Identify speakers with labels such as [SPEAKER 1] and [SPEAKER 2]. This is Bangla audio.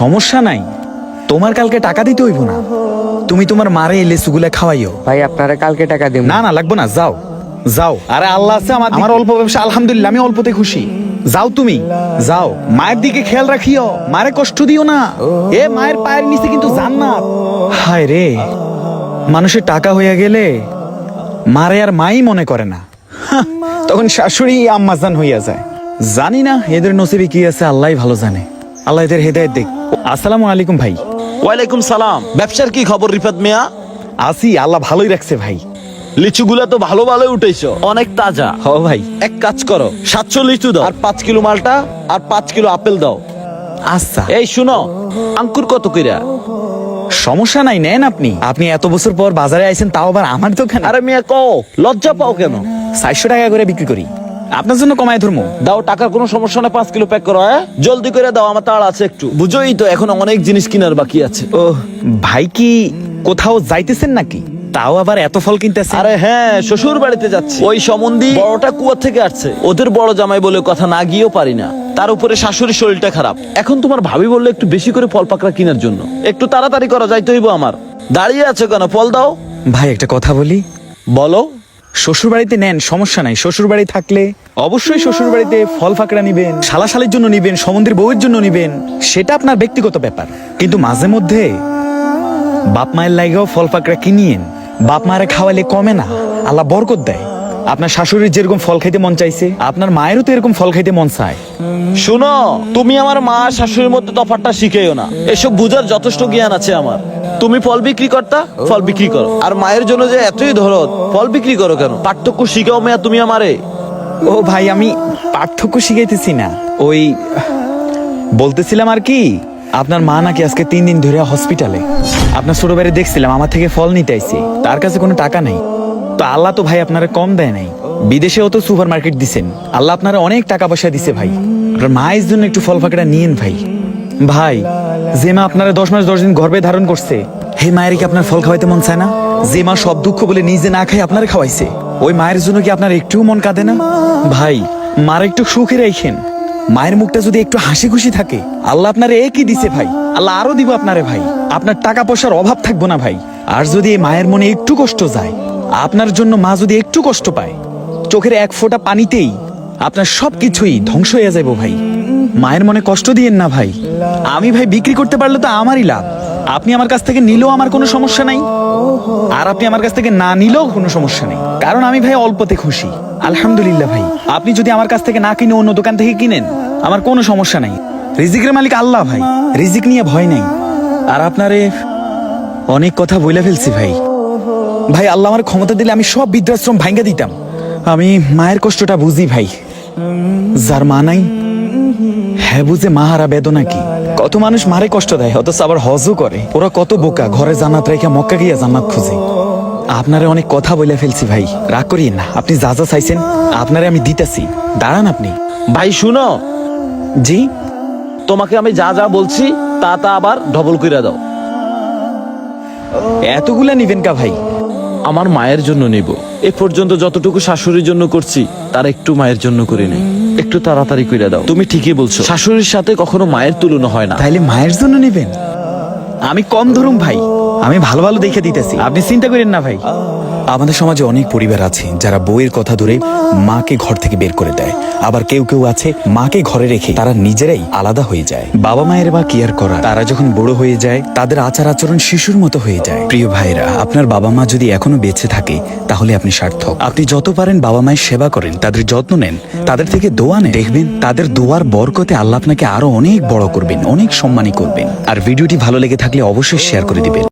[SPEAKER 1] সমস্যা নাই, তোমার কালকে টাকা দিতে হইব না। তুমি তোমার মারে এই লেচুগুলা খাওয়াইও।
[SPEAKER 2] ভাই আপনারা কালকে টাকা দিন।
[SPEAKER 1] না না লাগবো না, যাও যাও। আরে আল্লাহ আছে আমার অল্প ব্যবসা, আলহামদুলিল্লাহ আমি অল্পতে খুশি। যাও তুমি যাও, মায়ের দিকে খেয়াল রাখিও, মারে কষ্ট দিও না। এ মায়ের পায়ের নিচে কিন্তু জান্নাত। হায় রে, মানুষের টাকা হইয়া গেলে মারে আর মাই মনে করে না, তখন শাশুড়ি আম্মাজান হইয়া যায়। জানি না এদের নসিবে কি আছে, আল্লাহই ভালো জানে। আল্লাহ এদের হেদায়েত দেখ। আসসালামু আলাইকুম ভাই।
[SPEAKER 3] ওয়ালাইকুম সালাম। ব্যবসার কি খবর রিফাত মিয়া?
[SPEAKER 1] আসি, আল্লাহ ভালোই রাখছে ভাই।
[SPEAKER 3] লিচুগুলা তো ভালো ভালোই উঠেছো, অনেক তাজা।
[SPEAKER 1] হ ভাই।
[SPEAKER 3] এক কাজ করো, 700 লিচু দাও, আর 5 কিলো মালটা, আর 5 কিলো আপেল দাও।
[SPEAKER 1] আচ্ছা,
[SPEAKER 3] এই শুনো, আঙ্কুর কত কইরা?
[SPEAKER 1] সমস্যা নাই, নেন আপনি। আপনি এত বছর পর বাজারে আইছেন, তাও আবার আমার দোকানে।
[SPEAKER 3] আরে মিয়া কও, লজ্জা পাও কেন?
[SPEAKER 1] 400 টাকা করে বিক্রি করি, আপনার জন্য কমায় ধরমু।
[SPEAKER 3] দাও, টাকার কোনো সমস্যা না, 5 কিলো প্যাক করো। হ্যাঁ জলদি করে দাও, আমার তাড়া আছে একটু। বুঝোই তো এখন অনেক জিনিস কেনার বাকি আছে।
[SPEAKER 1] ও ভাই, কি কোথাও যাইতেছেন নাকি? তাও আবার এত ফল কিনতেছে?
[SPEAKER 3] আরে হ্যাঁ, শ্বশুর বাড়িতে যাচ্ছি। ওই সম্বন্ধী বড়টা কুয়া থেকে আসছে, ওদের বড় জামাই বলে কথা না গিয়েও পারি না। তার উপরে শাশুড়ির শরীরটা খারাপ। এখন তোমার ভাবি বললে একটু বেশি করে ফল পাকড়া কেনার জন্য। একটু তাড়াতাড়ি করা যাইতে হইব আমার। দাঁড়িয়ে আছে কেন, ফল দাও।
[SPEAKER 1] ভাই একটা কথা বলি।
[SPEAKER 3] বলো।
[SPEAKER 1] শ্বশুর বাড়িতে নেন, সমস্যা নাই। শ্বশুর বাড়ি থাকলে অবশ্যই শ্বশুর বাড়িতে ফল ফাকড়া নিবেন, শালাশালির জন্য নিবেন, সমন্দির বউয়ের জন্য নিবেন, সেটা আপনার ব্যক্তিগত ব্যাপার। কিন্তু মাঝে মধ্যে বাপ মায়ের লাগেও ফল ফাকড়া কিনিয়েন। বাপ মায়ের খাওয়ালে কমে না, আল্লাহ বরকত দেয়। আপনার শাশুড়ির যেরকম ফল খাইতে মন চাইছে, আপনার মায়েরও তো এরকম ফল খাইতে মন চায়।
[SPEAKER 3] শুনো, তুমি আমার মা শাশুড়ির মধ্যে তফাৎটা শিখেও না। এসব বুঝার যথেষ্ট জ্ঞান আছে আমার। তুমি ফল বিক্রি করতা, ফল বিক্রি করো। আর মায়ের জন্য যে এতই ধরত, ফল বিক্রি করো কেন? পার্থক্য শিখাও মেয়া তুমি আমারে।
[SPEAKER 1] ও ভাই, আমি পার্থক্য শিখাইতেছি না, ওই বলতেছিলাম আর কি। আপনার মা নাকি আজকে 3 দিন ধরে হসপিটালে। আপনার ছোট ভাইরে দেখছিলাম আমার থেকে ফল নিতে আইছে, তার কাছে কোনো টাকা নেই। তো আল্লাহ তো ভাই আপনারা কম দেয় নাই, বিদেশেও তো সুপার মার্কেট দিছেন, আল্লাহ আপনারা অনেক টাকা পয়সা দিছে ভাই। আপনার মায়ের জন্য একটু ফল ফাঁকড়া নিয়েন ভাই। ভাই, যে মা আপনারা 10 মাস 10 দিন গর্ভে ধারণ করছে, হে মায়ের কি আপনার ফল খাওয়াইতে মন চায় না? যে মা সব দুঃখ বলে নিজে না খাই আপনারা খাওয়াইছে, ওই মায়ের জন্য কি আপনার একটু মন কাঁদে না? ভাই, মার একটু সুখে রাখেন। মায়ের মুখটা যদি একটু হাসি খুশি থাকে, আল্লাহ আপনারে একই দিছে ভাই, আল্লাহ আরো দিব আপনারে ভাই। আপনার টাকা পয়সার অভাব থাকবো না ভাই। আর যদি এই মায়ের মনে একটু কষ্ট যায়, আপনার জন্য মা যদি একটু কষ্ট পায়, চোখের এক ফোঁটা পানিতেই আপনার সবকিছুই ধ্বংস হয়ে যাবো ভাই। মায়ের মনে কষ্ট দিয়েন না ভাই। আমি ভাই বিক্রি করতে পারলে তো আমারই লাভ। আপনি আমার কাছ থেকে নিলেও আমার কোনো সমস্যা নাই, আর আপনি আমার কাছ থেকে না নিলেও কোনো সমস্যা নেই, কারণ আমি ভাই অল্পতে খুশি, আলহামদুলিল্লাহ ভাই। আপনি যদি আমার কাছ থেকে না কিনে অন্য দোকান থেকে কিনেন, আমার কোনো সমস্যা নাই। রিজিকের মালিক আল্লাহ ভাই, রিজিক নিয়ে ভয় নাই। আর আপনারে অনেক কথা বইলা ফেলছি ভাই। ভাই, আল্লাহ আমার ক্ষমতা দিলে আমি সব বৃদ্ধাশ্রম ভাঙ্গা দিতাম। আমি মায়ের কষ্টটা বুঝি ভাই। যার মা নাই, হ্যাঁ বুঝে মা হারা বেদনা কি। কত মানুষ মারে কষ্ট দেয়, অথচ আবার হজও করে। ওরা কত বোকা, ঘরে জান্নাত রেখে মক্কা গিয়া জান্নাত খুঁজে। আপনারে অনেক কথা বলে ফেলছি ভাই, রাগ করিয়েন না। আপনি যা যা চাইছেন আপনারে আমি দিতেছি, দাঁড়ান আপনি।
[SPEAKER 3] ভাই শুনো,
[SPEAKER 1] জি,
[SPEAKER 3] তোমাকে আমি যা যা বলছি তা তা আবার ডবল কইরা দাও।
[SPEAKER 1] এতগুলা নিবেন কা ভাই?
[SPEAKER 3] আমার মায়ের জন্য নিব। এ পর্যন্ত যতটুকু শাশুড়ির জন্য করছি, তার একটু মায়ের জন্য করি নাই। একটু তাড়াতাড়ি কইরা দাও। তুমি ঠিকই বলছো, শাশুড়ির সাথে কখনো মায়ের তুলনা হয় না।
[SPEAKER 1] তাইলে মায়ের জন্য নিবেন? আমি কম ধরুম ভাই, আমি ভালো ভালো দেখে দিতেছি, আপনি চিন্তা করেন না ভাই। আমাদের সমাজে অনেক পরিবার আছে যারা বউয়ের কথা ধরে মাকে ঘর থেকে বের করে দেয়। আবার কেউ কেউ আছে মাকে ঘরে রেখে তারা নিজেরাই আলাদা হয়ে যায়। বাবা মায়ের বা কেয়ার করা, তারা যখন বড় হয়ে যায় তাদের আচার আচরণ শিশুর মতো হয়ে যায়। প্রিয় ভাইরা, আপনার বাবা মা যদি এখনো বেঁচে থাকে তাহলে আপনি সার্থক। আপনি যত পারেন বাবা মায়ের সেবা করেন, তাদের যত্ন নেন, তাদের থেকে দোয়া নেন। দেখবেন তাদের দোয়ার বরকতে আল্লাহ আপনাকে আরো অনেক বড় করবেন, অনেক সম্মানী করবেন। আর ভিডিওটি ভালো লেগে থাকলে অবশ্যই শেয়ার করে দিবেন।